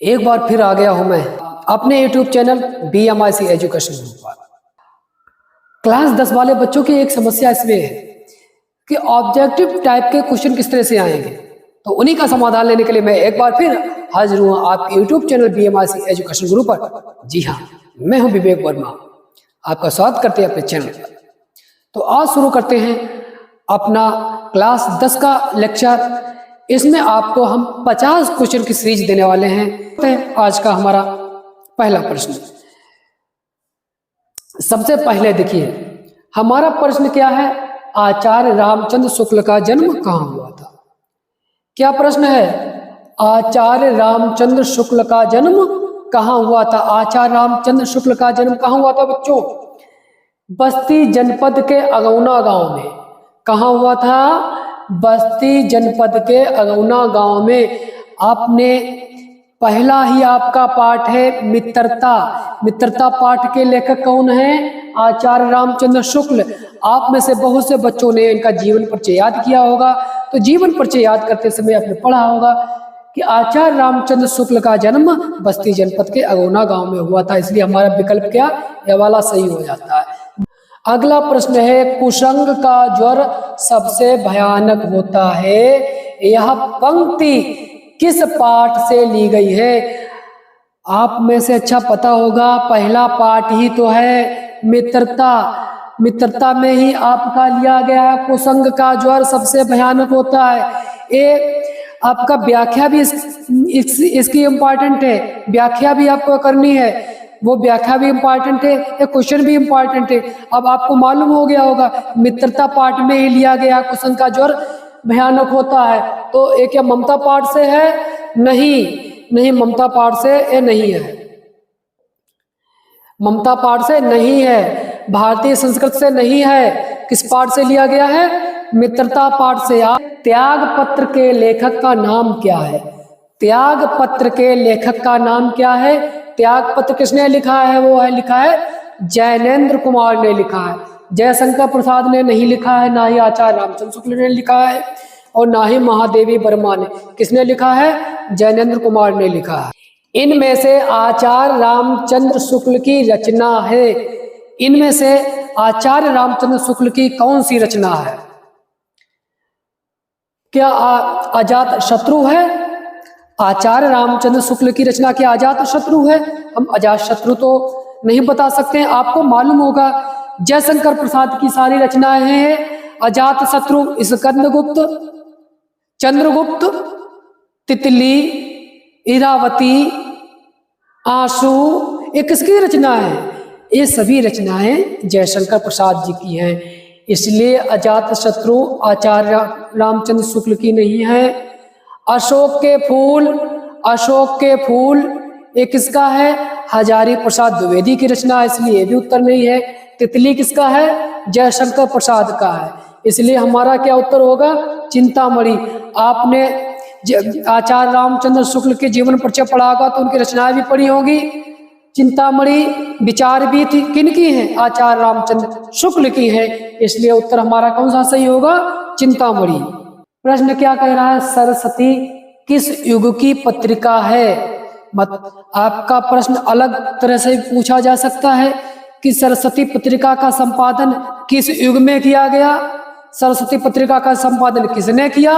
एक बार फिर आ गया हूं मैं अपने YouTube channel BMIC education group पर। क्लास 10 वाले बच्चों की एक समस्या इसमें है कि ऑब्जेक्टिव टाइप के क्वेश्चन किस तरह से आएंगे, तो उन्हीं का समाधान लेने के लिए मैं एक बार फिर हाजिर हूँ आपके YouTube channel BMIC education group पर। जी हाँ, मैं हूँ विवेक वर्मा, आपका स्वागत करते हैं अपने चैनल पर। तो आज शुरू करते हैं अपना क्लास 10 का लेक्चर। इसमें आपको हम 50 क्वेश्चन की सीरीज देने वाले हैं। आज का हमारा पहला प्रश्न, सबसे पहले देखिए हमारा प्रश्न क्या है, आचार्य रामचंद्र शुक्ल का जन्म कहाँ हुआ था। क्या प्रश्न है, आचार्य रामचंद्र शुक्ल का जन्म कहाँ हुआ था। आचार्य रामचंद्र शुक्ल का जन्म कहाँ हुआ था बच्चों, बस्ती जनपद के अगौना गांव में। कहाँ हुआ था, बस्ती जनपद के अगौना गांव में। आपने पहला ही आपका पाठ है मित्रता। मित्रता पाठ के लेखक कौन है, आचार्य रामचंद्र शुक्ल। आप में से बहुत से बच्चों ने इनका जीवन परिचय याद किया होगा, तो जीवन परिचय याद करते समय आपने पढ़ा होगा कि आचार्य रामचंद्र शुक्ल का जन्म बस्ती जनपद के अगौना गांव में हुआ था। इसलिए हमारा विकल्प क्या, यह वाला सही हो जाता है। अगला प्रश्न है, कुसंग का ज्वर सबसे भयानक होता है। यह पंक्ति किस पाठ से ली गई है। आप में से अच्छा पता होगा, पहला पाठ ही तो है मित्रता। मित्रता में ही आपका लिया गया है कुसंग का ज्वर सबसे भयानक होता है। ये आपका व्याख्या भी इसकी इम्पॉर्टेंट है, व्याख्या भी आपको करनी है। वो व्याख्या भी इम्पॉर्टेंट है, ये क्वेश्चन भी इम्पॉर्टेंट है। अब आपको मालूम हो गया होगा मित्रता पाठ में ही लिया गया कुसंग का ज्वर भयानक होता है। तो ये क्या ममता पाठ से है, नहीं ममता पाठ से ये नहीं है, ममता पाठ से नहीं है, भारतीय संस्कृत से नहीं है। किस पाठ से लिया गया है, मित्रता पाठ से। त्याग पत्र के लेखक का नाम क्या है। त्याग पत्र के लेखक का नाम क्या है। त्याग पत्र किसने लिखा है, वो है लिखा है जैनेन्द्र कुमार ने लिखा है। जयशंकर प्रसाद ने नहीं लिखा है, ना ही आचार्य रामचंद्र शुक्ल ने लिखा है, और ना ही महादेवी वर्मा ने। किसने लिखा है, जैनेन्द्र कुमार ने लिखा है। इनमें से आचार्य रामचंद्र शुक्ल की रचना है, इनमें से आचार्य रामचंद्र शुक्ल की कौन सी रचना है। क्या अजात शत्रु है। आचार्य रामचंद्र शुक्ल की रचना क्या अजात शत्रु है। हम अजात शत्रु तो नहीं बता सकते हैं, आपको मालूम होगा जयशंकर प्रसाद की सारी रचनाएं हैं। अजात शत्रु, स्कंदगुप्त, चंद्रगुप्त, तितली, इरावती, आंसू, ये किसकी रचना है, ये सभी रचनाएं जयशंकर प्रसाद जी की हैं। इसलिए अजात शत्रु आचार्य रामचंद्र शुक्ल की नहीं है। अशोक के फूल, अशोक के फूल ये किसका है, हजारी प्रसाद द्विवेदी की रचना है, इसलिए ये भी उत्तर नहीं है। तितली किसका है, जयशंकर प्रसाद का है, इसलिए हमारा क्या उत्तर होगा, चिंतामणि। आपने आचार्य रामचंद्र शुक्ल के जीवन परिचय पढ़ा होगा तो उनकी रचनाएं भी पढ़ी होंगी। चिंतामणि विचार भी थी किनकी है, आचार्य रामचंद्र शुक्ल की है, इसलिए उत्तर हमारा कौन सा सही होगा, चिंतामणि। प्रश्न क्या कह रहा है, सरस्वती किस युग की पत्रिका है। आपका प्रश्न अलग तरह से पूछा जा सकता है कि सरस्वती पत्रिका का संपादन किस युग में किया गया, सरस्वती पत्रिका का संपादन किसने किया।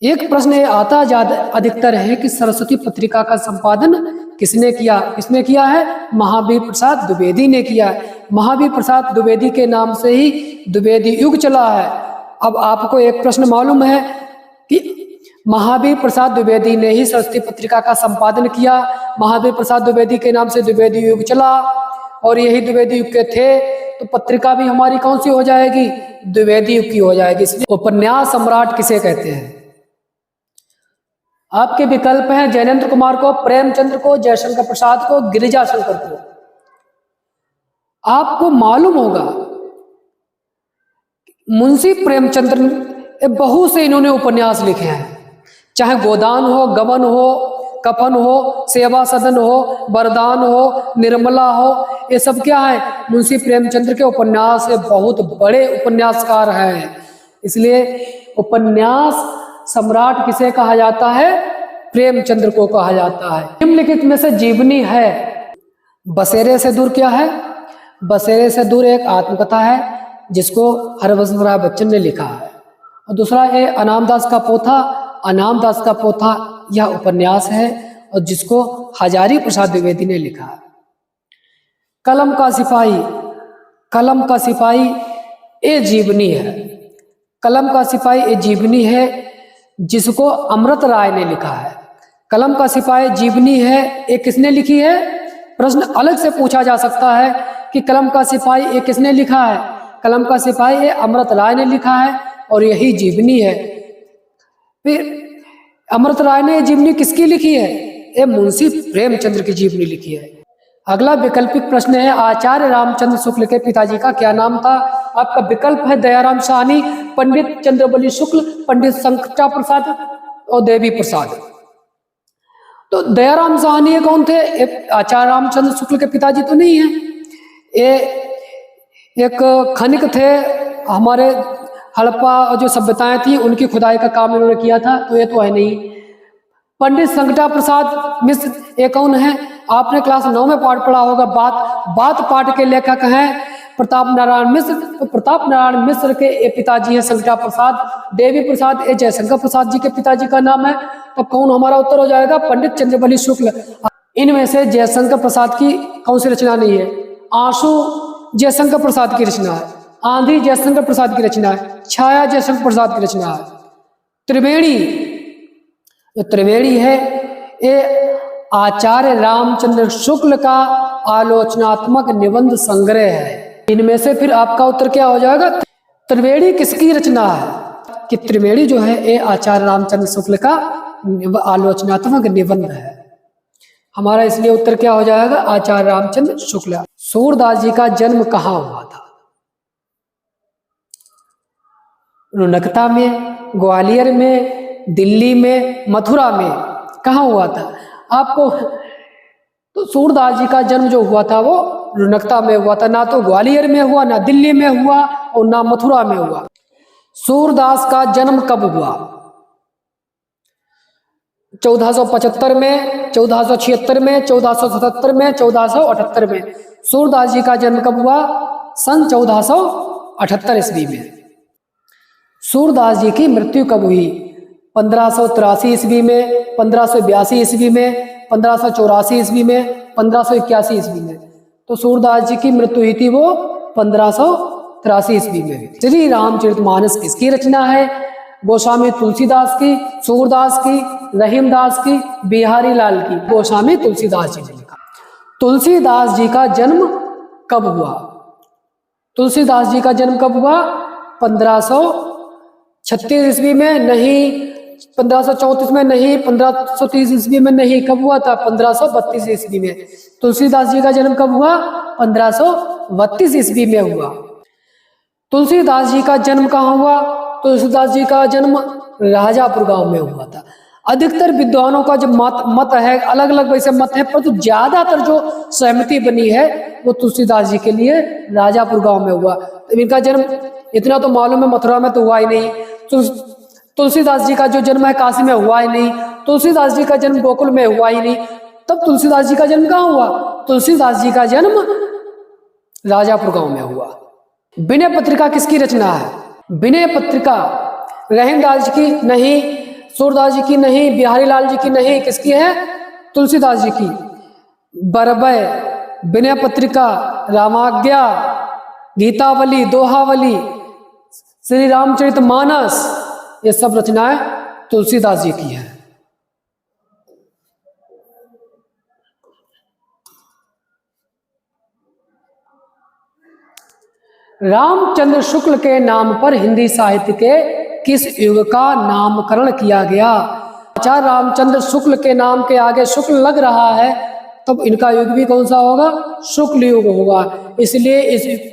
एक प्रश्न आता ज्यादा अधिकतर है कि सरस्वती पत्रिका का संपादन किसने किया। किसने किया है, महावीर प्रसाद द्विवेदी ने किया है। महावीर प्रसाद द्विवेदी के नाम से ही द्विवेदी युग चला है। अब आपको एक प्रश्न मालूम है कि महावीर प्रसाद द्विवेदी ने ही सरस्वती पत्रिका का संपादन किया। महावीर प्रसाद द्विवेदी के नाम से द्विवेदी युग चला और यही द्विवेदी युग के थे, तो पत्रिका भी हमारी कौन सी हो जाएगी, द्विवेदी युग की हो जाएगी। इसलिए उपन्यास सम्राट किसे कहते हैं। आपके विकल्प हैं जैनेन्द्र कुमार को, प्रेमचंद्र को, जयशंकर प्रसाद को, गिरिजा शंकर को। आपको मालूम होगा मुंशी प्रेमचंद्र बहुत से इन्होंने उपन्यास लिखे हैं, चाहे गोदान हो, गबन हो, कफन हो, सेवा सदन हो, वरदान हो, निर्मला हो, ये सब क्या है, मुंशी प्रेमचंद्र के उपन्यास है। बहुत बड़े उपन्यासकार हैं, इसलिए उपन्यास सम्राट किसे कहा जाता है, प्रेमचंद्र को कहा जाता है। निम्नलिखित में से जीवनी है। बसेरे से दूर क्या है? बसेरे से दूर एक आत्मकथा है जिसको हरभजन राय बच्चन ने लिखा है। और दूसरा है अनामदास का पोथा। अनामदास का पोथा यह उपन्यास है और जिसको हजारी प्रसाद द्विवेदी ने लिखा है। कलम का सिपाही। कलम का सिपाही ये जीवनी है। कलम का सिपाही ये जीवनी है जिसको अमृत राय ने लिखा है। कलम का सिपाही जीवनी है, ये किसने लिखी है? प्रश्न अलग से पूछा जा सकता है कि कलम का सिपाही ये किसने लिखा है? कलम का सिपाही ये अमृत राय ने लिखा है और यही जीवनी है। फिर अमृत राय ने जीवनी किसकी लिखी है? ये मुंशी प्रेमचंद्र की जीवनी लिखी है। अगला वैकल्पिक प्रश्न है, आचार्य रामचंद्र शुक्ल के पिताजी का क्या नाम था? आपका विकल्प है दयाराम साहनी, पंडित चंद्रबली शुक्ल, पंडित शंकटा प्रसाद और देवी प्रसाद। तो दयाराम साहनी कौन थे? आचार्य रामचंद्र शुक्ल के पिताजी तो नहीं है। ये एक खनिक थे, हमारे हड़प्पा और जो सभ्यताएं थी उनकी खुदाई का काम इन्होंने किया था, तो ये तो है नहीं। पंडित शंकटा प्रसाद मिश्र ये कौन है? आपने क्लास 9 में पाठ पढ़ा होगा। बात पाठ के लेखक हैं प्रताप नारायण मिश्र। तो प्रताप नारायण मिश्र के ये पिताजी हैं शंकटा प्रसाद। देवी प्रसाद ये जयशंकर प्रसाद जी के पिताजी का नाम है। तब कौन हमारा उत्तर हो जाएगा? पंडित चंद्रबली शुक्ल। इनमें से जयशंकर प्रसाद की कौन सी रचना नहीं है? आंसू जयशंकर प्रसाद की रचना है, आंधी जयशंकर प्रसाद की रचना है, छाया जयशंकर प्रसाद की रचना है। त्रिवेणी, जो त्रिवेणी है ये आचार्य रामचंद्र शुक्ल का आलोचनात्मक निबंध संग्रह है। इनमें से फिर आपका उत्तर क्या हो जाएगा? त्रिवेणी किसकी रचना है? कि त्रिवेणी जो है ये आचार्य रामचंद्र शुक्ल का आलोचनात्मक निबंध है। हमारा इसलिए उत्तर क्या हो जाएगा? आचार्य रामचंद्र शुक्ल। सूरदास जी का जन्म कहाँ हुआ था? रुनकता में, ग्वालियर में, दिल्ली में, मथुरा में, कहाँ हुआ था? आपको तो सूरदास जी का जन्म जो हुआ था वो रुनकता में हुआ था। ना तो ग्वालियर में हुआ, ना दिल्ली में हुआ और ना मथुरा में हुआ। सूरदास का जन्म कब हुआ? 1475 में, 1476 में, 1477 में, 1478 में। सूरदास जी का जन्म कब हुआ? सन 1478 ईस्वी में। सूरदास जी की मृत्यु कब हुई? 1583 ईस्वी में, 1582 ईस्वी में, 1584 ईस्वी में, 1581 ईस्वी में। तो सूरदास जी की मृत्यु हुई थी वो 1583 ईस्वी में हुई थी। श्री रामचरितमानस किसकी रचना है? गोस्वामी तुलसीदास की, सूरदास की, रहीमदास की, बिहारी लाल की। गोस्वामी तुलसीदास जी ने लिखा। तुलसीदास जी का जन्म कब हुआ? तुलसीदास जी का जन्म कब हुआ? 1536 ईस्वी में नहीं, 1534 में नहीं, 1530 ईस्वी में नहीं। कब हुआ था? 1532 ईस्वी में। तुलसीदास जी का जन्म कब हुआ? 1532 ईस्वी में हुआ। तुलसीदास जी का जन्म कहाँ हुआ? तुलसीदास जी का जन्म राजापुर गांव में हुआ था। अधिकतर विद्वानों का जो मत है, अलग अलग वैसे मत है, परंतु ज्यादातर जो सहमति बनी है वो तुलसीदास जी के लिए राजापुर गांव में हुआ। तो इनका जन्म इतना तो मालूम है मथुरा में तो हुआ ही नहीं। तुलसीदास जी का जो जन्म है काशी में हुआ ही नहीं। तुलसीदास जी का जन्म गोकुल में हुआ ही नहीं। तब तुलसीदास जी का जन्म कहाँ हुआ? तुलसीदास जी का जन्म राजापुर गांव में हुआ। विनय पत्रिका किसकी रचना है? विनय पत्रिका रहीमदास जी की नहीं, सूरदास जी की नहीं, बिहारी लाल जी की नहीं, किसकी है? तुलसीदास जी की। बरबय, विनय पत्रिका, रामाज्ञा, गीतावली, दोहावली, श्री रामचरितमानस, ये सब रचनाएं तुलसीदास जी की है। रामचंद्र शुक्ल के नाम पर हिंदी साहित्य के किस युग का नामकरण किया गया? आचार्य रामचंद्र शुक्ल के नाम के आगे शुक्ल लग रहा है, तब इनका युग भी कौन सा होगा? शुक्ल युग होगा। इसलिए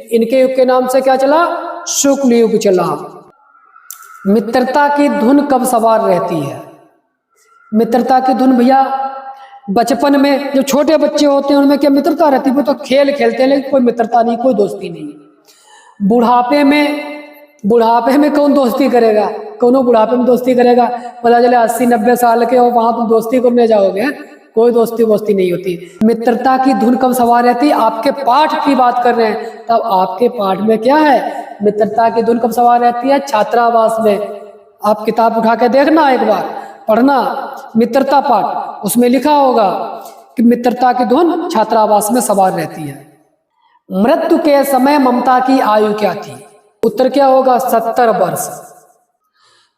इनके युग के नाम से क्या चला? शुक्ल युग चला। मित्रता की धुन कब सवार रहती है? मित्रता की धुन भैया बचपन में जो छोटे बच्चे होते हैं उनमें क्या मित्रता रहती है? वो तो खेल खेलते हैं, लेकिन कोई मित्रता नहीं, कोई दोस्ती नहीं। बुढ़ापे में बुढ़ापे में कौन दोस्ती करेगा, कौन बुढ़ापे में दोस्ती करेगा। पता चले 80-90 साल के हो, वहां तुम दोस्ती करने जाओगे, कोई दोस्ती वोस्ती नहीं होती। मित्रता की धुन कब सवार रहती, आपके पाठ की बात कर रहे हैं, तब आपके पाठ में क्या है, मित्रता की धुन कब सवार रहती है, छात्रावास में। आप किताब उठा के देखना, एक बार पढ़ना मित्रता पाठ, उसमें लिखा होगा कि मित्रता की धुन छात्रावास में सवार रहती है। मृत्यु के समय ममता की आयु क्या थी, उत्तर क्या होगा, 70 वर्ष।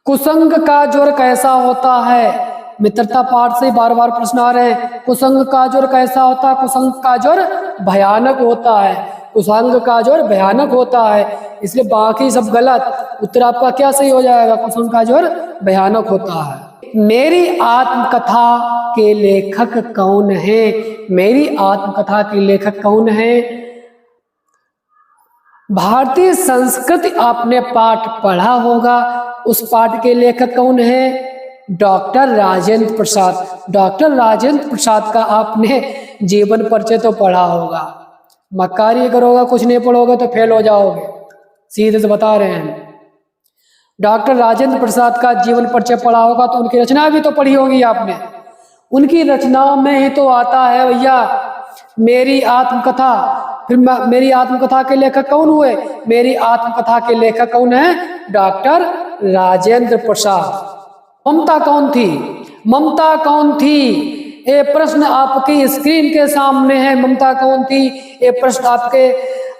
कुसंग का ज्वर कैसा होता है, मित्रता पाठ से बार बार प्रश्न आ रहे हैं। कुसंग का ज्वर कैसा होता है, कुसंग का ज्वर भयानक होता है, कुसंग का ज्वर भयानक होता है, इसलिए बाकी सब गलत। उत्तर आपका क्या सही हो जाएगा, कुसंग का ज्वर भयानक होता है। मेरी आत्मकथा के लेखक कौन है, मेरी आत्मकथा के लेखक कौन है। भारतीय संस्कृति आपने पाठ पढ़ा होगा, उस पाठ के लेखक कौन है, डॉक्टर राजेंद्र प्रसाद। डॉक्टर राजेंद्र प्रसाद का आपने जीवन परिचय तो पढ़ा होगा। मक्कारी करोगे, कुछ नहीं पढ़ोगे तो फेल हो जाओगे, सीधे से बता रहे हैं। डॉक्टर राजेंद्र प्रसाद का जीवन परिचय पढ़ा होगा, तो उनकी रचना भी तो पढ़ी होगी आपने। उनकी रचनाओं में ही तो आता है भैया मेरी आत्मकथा। फिर मेरी आत्मकथा के लेखक कौन हुए, मेरी आत्मकथा के लेखक कौन है, डॉक्टर राजेंद्र प्रसाद। ममता कौन थी, ममता कौन थी, ये प्रश्न आपकी स्क्रीन के सामने है। ममता कौन थी, ये प्रश्न आपके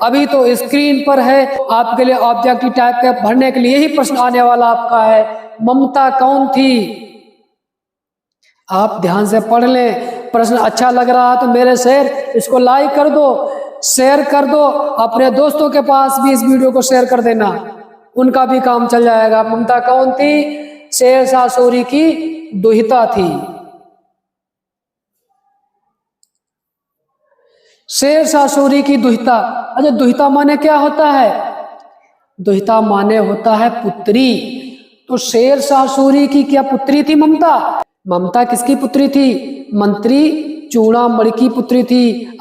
अभी तो स्क्रीन पर है, आपके लिए ऑब्जेक्टिव टाइप के भरने के लिए ही प्रश्न आने वाला आपका है। ममता कौन थी, आप ध्यान से पढ़ लें। प्रश्न अच्छा लग रहा है तो मेरे शेयर इसको लाइक कर दो, शेयर कर दो, अपने दोस्तों के पास भी इस वीडियो को शेयर कर देना, उनका भी काम चल जाएगा। ममता कौन थी, शेरशाह सूरी की दुहिता थी। शेरशाह सूरी की दुहिता। अच्छा, दुहिता माने क्या होता है, दुहिता माने होता है पुत्री। तो शेरशाह सूरी की क्या पुत्री थी ममता, ममता किसकी पुत्री थी, मंत्री चूड़ामणि की पुत्री थी।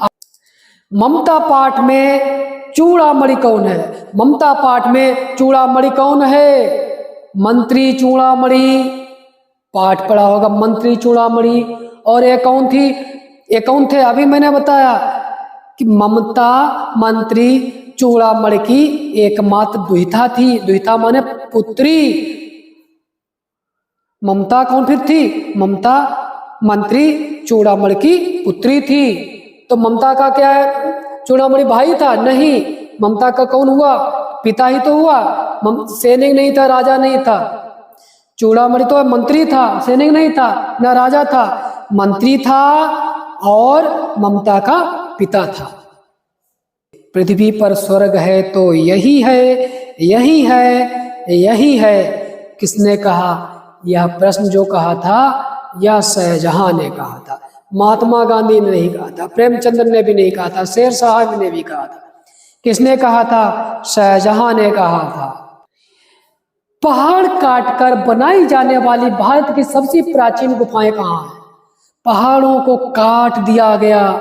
ममता पाठ में चूड़ामणि कौन है, ममता पाठ में चूड़ामणि कौन है, मंत्री चूड़ामणि। पाठ पढ़ा होगा मंत्री चूड़ामणि। और एक कौन थी, एक कौन थे, अभी मैंने बताया कि ममता मंत्री चूड़ामणि की एकमात्र दुहिता थी। दुहिता माने पुत्री। ममता कौन फिर थी, ममता मंत्री चूड़ामणि की पुत्री थी। तो ममता का क्या है, चूड़ामणि भाई था, नहीं, ममता का कौन हुआ, पिता ही तो हुआ। सैनिक नहीं था, राजा नहीं था। चूड़ामणि तो मंत्री था, सैनिक नहीं था, ना राजा था, मंत्री था और ममता का पिता था। पृथ्वी पर स्वर्ग है तो यही है, यही है, यही है, किसने कहा, यह प्रश्न जो कहा था यह शाहजहां ने कहा था, महात्मा गांधी ने नहीं कहा था, प्रेमचंद्र ने भी नहीं कहा था, शेर साहब ने भी कहा था। किसने कहा था, शाहजहां ने कहा था। पहाड़ काटकर बनाई जाने वाली भारत की सबसे प्राचीन गुफाएं कहाँ हैं, पहाड़ों को काट दिया गया,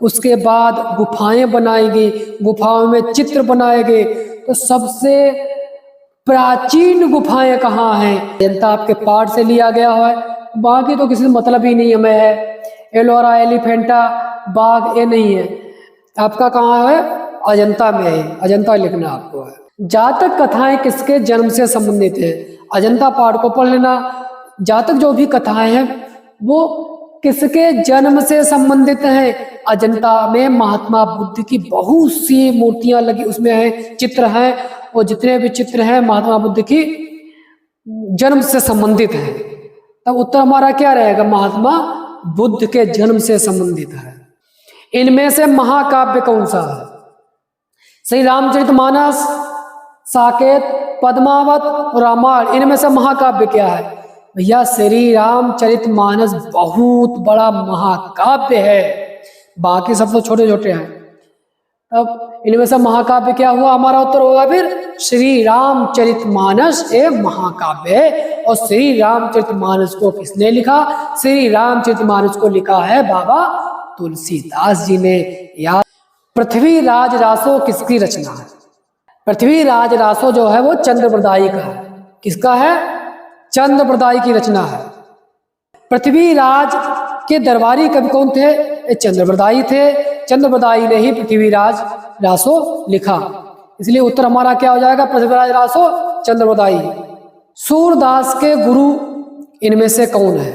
उसके बाद गुफाएं बनाई गई, गुफाओं में चित्र बनाए गए, तो सबसे प्राचीन गुफाएं कहाँ हैं। जनता आपके पाठ से लिया गया है, बाकी तो किसी से मतलब ही नहीं हमें है। एलोरा एलिफेंटा बाघ ये नहीं है, आपका कहाँ है, अजंता में है, अजंता लिखना आपको है। जातक कथाएं किसके जन्म से संबंधित है, अजंता पाठ को पढ़ लेना। जातक जो भी कथाएं हैं वो किसके जन्म से संबंधित हैं। अजंता में महात्मा बुद्ध की बहुत सी मूर्तियां लगी, उसमें है, चित्र हैं, और जितने भी चित्र हैं महात्मा बुद्ध की जन्म से संबंधित हैं। तब उत्तर हमारा क्या रहेगा, महात्मा बुद्ध के जन्म से संबंधित है। इनमें से महाकाव्य कौन सा है, श्री रामचरितमानस, साकेत, पद्मावत और रामायण, इनमें से महाकाव्य क्या है भैया, श्री रामचरितमानस बहुत बड़ा महाकाव्य है, बाकी सब तो छोटे छोटे हैं। अब इनमें से महाकाव्य क्या हुआ, हमारा उत्तर होगा फिर श्री रामचरितमानस एक महाकाव्य है। और श्री रामचरितमानस को किसने लिखा, श्री रामचरितमानस को लिखा है बाबा तुलसीदास जी ने। याद, पृथ्वीराज रासो किसकी रचना है, पृथ्वीराज रासो जो है वो चंद्रप्रदायी का है। किसका है? चंद्रप्रदायी की रचना है। पृथ्वीराज के दरबारी कवि कौन थे? ये चंद्रप्रदायी थे। चंद्रप्रदायी ने ही पृथ्वीराज रासो लिखा, इसलिए उत्तर हमारा क्या हो जाएगा? पृथ्वीराज रासो चंद्रप्रदायी। सूरदास के गुरु इनमें से कौन है?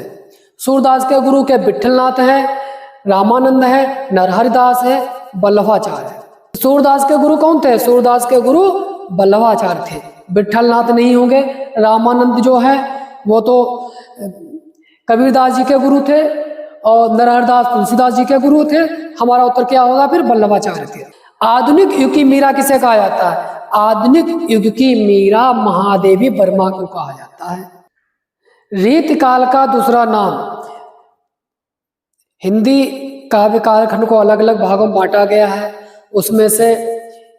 सूरदास के गुरु के विठलनाथ है, रामानंद है, नरहरिदास है, वल्लभाचार्य है। सूरदास के गुरु कौन थे? सूरदास के गुरु वल्लभाचार्य थे। विठलनाथ नहीं होंगे। रामानंद जो है वो तो कबीरदास जी के गुरु थे और नरहरदास तुलसीदास जी के गुरु थे। हमारा उत्तर क्या होगा फिर? वल्लभाचार्य थे। आधुनिक युग की मीरा किसे कहा जाता है? आधुनिक युग की मीरा महादेवी वर्मा को कहा जाता है। रीतिकाल का दूसरा नाम। हिंदी काव्य कालखंड को अलग अलग भागों में बांटा गया है, उसमें से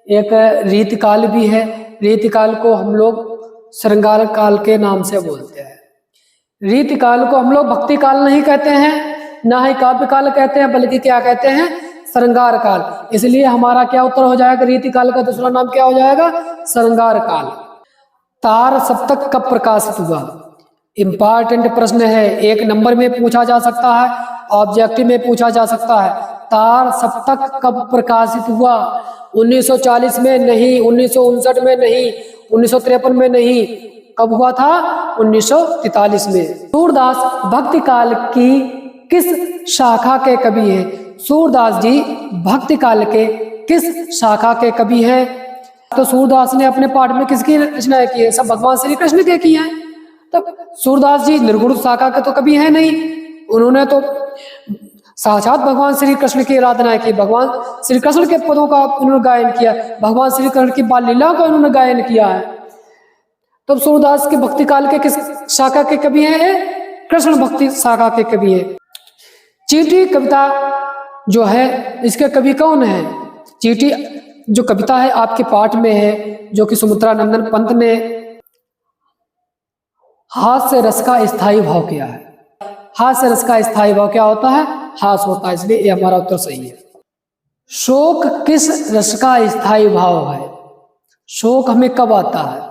एक रीतिकाल भी है। रीतिकाल को हम लोग श्रृंगार काल के नाम से बोलते हैं। रीतिकाल को हम लोग भक्ति काल नहीं कहते हैं, ना ही काव्य काल कहते हैं, बल्कि क्या कहते हैं? श्रृंगार काल। इसलिए हमारा क्या उत्तर हो जाएगा? रीतिकाल का दूसरा नाम क्या हो जाएगा? श्रृंगार काल। तार सप्तक कब प्रकाशित हुआ? इंपॉर्टेंट प्रश्न है, 1 नंबर में पूछा जा सकता है, ऑब्जेक्टिव में पूछा जा सकता है। तार सप्तक कब प्रकाशित हुआ? 1940 में नहीं, 1959 में नहीं, 1953 में नहीं। कब हुआ था? 1943 में। सूरदास भक्ति काल की किस शाखा के कवि हैं? सूरदास जी भक्ति काल के किस शाखा के कवि हैं? तो सूरदास ने अपने पाठ में किसकी रचनाएं की है? सब भगवान श्री कृष्ण के की हैं। तब सूरदास जी निर्गुण शाखा के तो कवि हैं नहीं, उन्होंने तो साक्षात भगवान श्री कृष्ण की आराधना की, भगवान श्री कृष्ण के पदों का उन्होंने गायन किया, भगवान श्री कृष्ण की बाल लीला का उन्होंने गायन किया है। तब सूरदास के भक्ति काल के किस शाखा के कवि हैं? कृष्ण भक्ति शाखा के कवि हैं। चींटी कविता जो है इसके कवि कौन है? चींटी जो कविता है आपके पाठ में है, जो कि सुमित्रा नंदन पंत ने हास्य रस का स्थायी भाव किया है। हास्य रस का स्थायी भाव क्या होता है? हास होता है, इसलिए ये हमारा उत्तर सही है। शोक किस रस का स्थायी भाव है? शोक हमें कब आता है?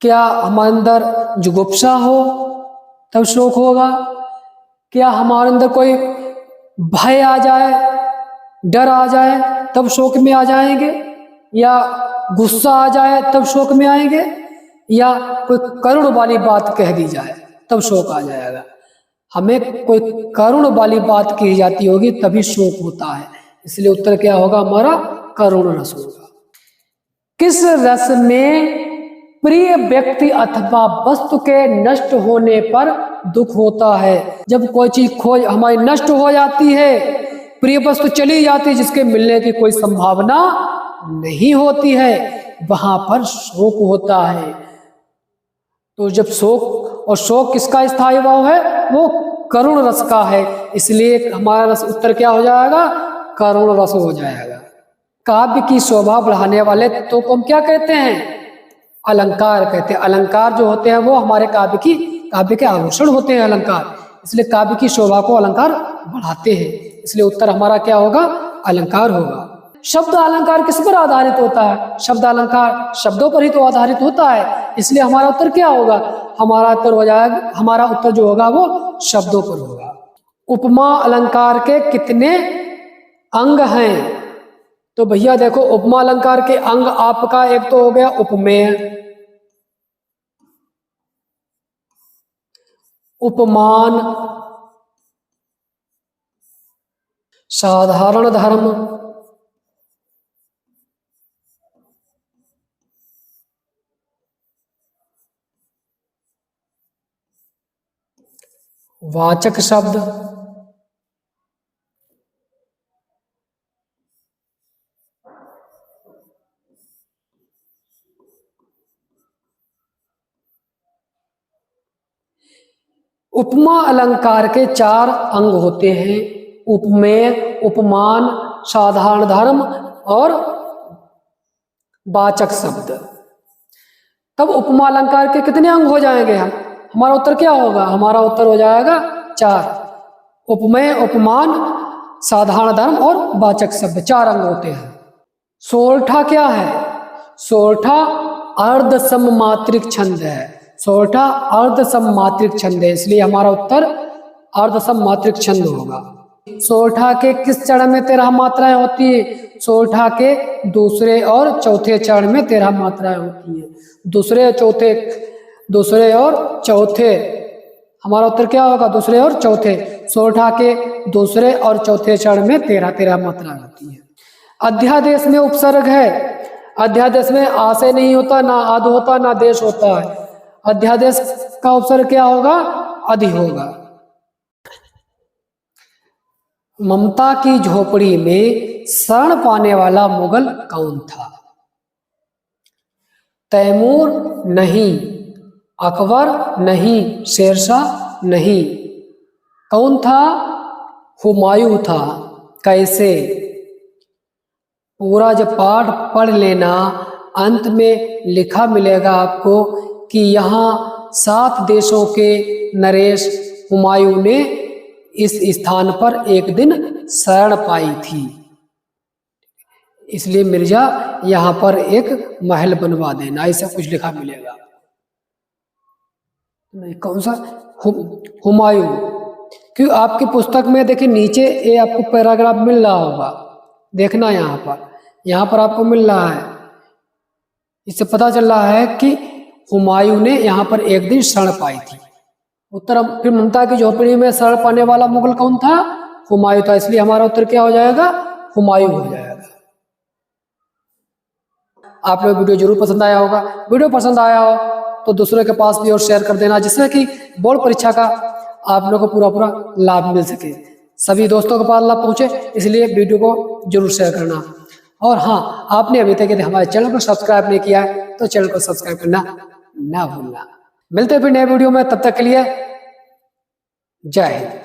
क्या हमारे अंदर जुगुप्सा हो तब शोक होगा? क्या हमारे अंदर कोई भय आ जाए, डर आ जाए तब शोक में आ जाएंगे? या गुस्सा आ जाए तब शोक में आएंगे? या कोई करुण वाली बात कह दी जाए तब शोक आ जाएगा? हमें कोई करुण वाली बात कही जाती होगी तभी शोक होता है, इसलिए उत्तर क्या होगा हमारा? करुण रस होगा। किस रस में प्रिय व्यक्ति अथवा वस्तु के नष्ट होने पर दुख होता है? जब कोई चीज हमारी नष्ट हो जाती है, प्रिय वस्तु चली जाती है, जिसके मिलने की कोई संभावना नहीं होती है, वहां पर शोक होता है। तो जब शोक, और शोक किसका स्थायी भाव है? वो करुण रस का है, इसलिए हमारा रस उत्तर क्या हो जाएगा? करुण रस हो जाएगा। काव्य की शोभा बढ़ाने वाले तो को हम क्या कहते हैं? अलंकार कहते हैं। अलंकार जो होते हैं वो हमारे काव्य के आभूषण होते हैं अलंकार, इसलिए काव्य की शोभा को अलंकार बढ़ाते हैं, इसलिए उत्तर हमारा क्या होगा? अलंकार होगा। शब्द अलंकार किस पर आधारित होता है? शब्द अलंकार शब्दों पर ही तो आधारित होता है, इसलिए हमारा उत्तर क्या होगा? हमारा उत्तर हो जाएगा, हमारा उत्तर जो होगा वो शब्दों पर होगा। उपमा अलंकार के कितने अंग हैं? तो भैया देखो, उपमा अलंकार के अंग आपका एक तो हो गया उपमेय, उपमान, साधारण धर्म, वाचक शब्द, उपमा अलंकार के 4 अंग होते हैं: उपमेय, उपमान, साधारण धर्म और वाचक शब्द। तब उपमा अलंकार के कितने अंग हो जाएंगे? हमारा उत्तर क्या होगा? हमारा उत्तर हो जाएगा 4। उपमेय, उपमान, साधारण धर्म और वाचक शब्द 4 अंग होते हैं। सोरठा क्या है? सोरठा अर्ध सममात्रिक छंद है। सोरठा अर्ध सममात्रिक छंद है, इसलिए हमारा उत्तर अर्ध सममात्रिक छंद होगा। सोरठा के किस चरण में 13 मात्राएं होती है? सोरठा के दूसरे और चौथे चरण में 13 मात्राएं होती है। दूसरे और चौथे, हमारा उत्तर क्या होगा? दूसरे और चौथे। सोरठा के दूसरे और चौथे चरण में 13 मात्राएं होती है। अध्यादेश में उपसर्ग है। अध्यादेश में आशय नहीं होता, ना आद होता, ना देश होता है। अध्यादेश का उपसर्ग क्या होगा? अधि होगा। ममता की झोपड़ी में शरण पाने वाला मुगल कौन था? तैमूर नहीं, अकबर नहीं, शेरशाह नहीं। कौन था? हुमायूं था। कैसे? पूरा जब पाठ पढ़ लेना, अंत में लिखा मिलेगा आपको कि यहाँ 7 देशों के नरेश हुमायूं ने इस स्थान पर एक दिन शरण पाई थी, इसलिए मिर्जा यहाँ पर एक महल बनवा देना, ऐसा कुछ लिखा मिलेगा। नहीं, कौन सा? हुमायूं। क्यों? आपकी पुस्तक में देखिए नीचे ये आपको पैराग्राफ मिल रहा होगा, देखना यहाँ पर आपको मिल रहा है। इससे पता चल रहा है कि हुमायूं ने यहाँ पर एक दिन शरण पाई थी। उत्तर फिर ममता की झोपड़ी में शरण पाने वाला मुगल कौन था? हुमायूं था, इसलिए हमारा उत्तर क्या हो जाएगा? हुमायूं हो जाएगा। आप लोग वीडियो जरूर पसंद आया होगा। वीडियो पसंद आया हो तो दूसरों के पास भी और शेयर कर देना, जिससे कि बोर्ड परीक्षा का आप लोगों को पूरा लाभ मिल सके, सभी दोस्तों के पास लाभ पहुंचे, इसलिए वीडियो को जरूर शेयर करना। और हाँ, आपने अभी तक यदि हमारे चैनल को सब्सक्राइब नहीं किया है तो चैनल को सब्सक्राइब करना ना भूलना। मिलते हैं फिर नए वीडियो में, तब तक के लिए जय हिंद।